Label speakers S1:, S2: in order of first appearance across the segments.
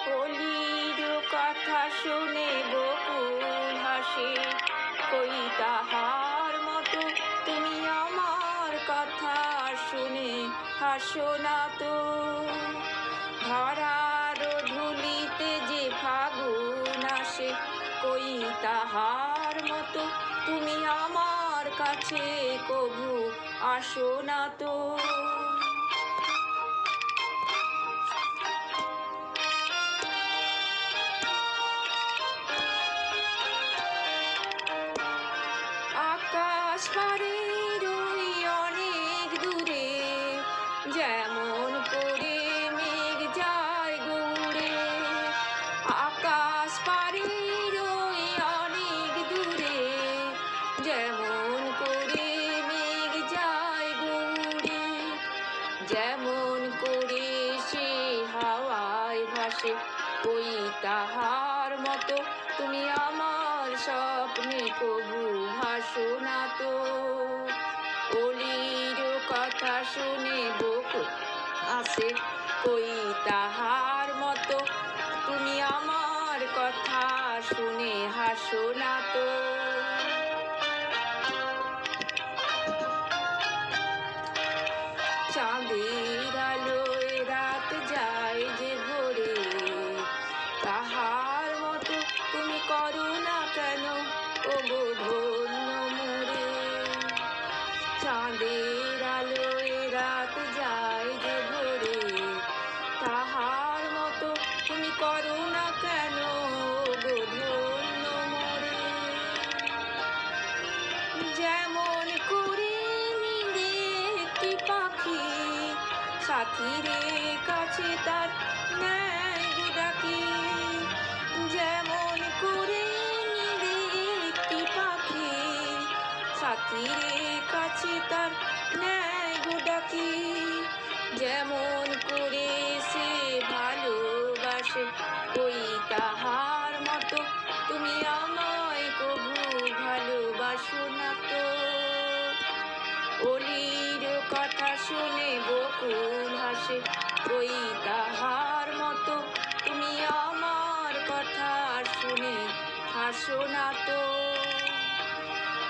S1: কলির কথা শুনে বকুল হাসে, কই তাহার মতো তুমি আমার কথা শুনে হাসো না তো। ধরার ধুলিতে যে ফাগুন আসে, কই তাহার মতো তুমি আমার কাছে কভু আসো না তো। আকাশ পারের ওই অনেক দূরে যেমন করে মেঘ যায় গৌড়ে। আকাশ পারের ওই অনেক দূরে যেমন করে মেঘ যায় গৌড়ে। যেমন করে সে হাওয়ায় ভাসে, ওই তাহার মতো তুমি আমার স্বপ্নে কবু ভাসো না তো। কলির কথা শুনে বকুল আসে, কই তাহার মতো তুমি আমার কথা শুনে হাসো না তো। চাঁদের আলোয় রাত যায় যে ভোরে, তাহার মতো তুমি করো না কেন ওগো ধন্য মোরে। চাঁদের আলোয় রাত যায় যে ভোরে, তাহার মতো তুমি করো না কেন ওগো ধন্য মোরে। যেমন করে নিরে একটি পাখি সাথীরে কাছে তার নেয় গো ডাকি। যেমন করে নিরে একটি পাখি সাথীরে কাছে তার নেয় গো ডাকি। যেমন করে সে ভালোবাসে, কই তাহার মতো তুমি আমায় কভু ভালোবাসো না তো। কলির কথা শুনে বকুল হাসে, কই তাহার মতো তুমি আমার কথা শুনে হাসো না তো।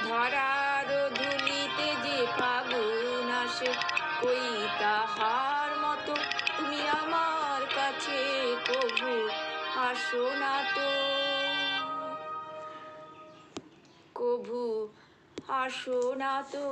S1: ধরার ধুলিতে যে ফাগুন আসে, কই তাহার মতো তুমি আমার কাছে কভু আসো না তো। কভু আসো না তো।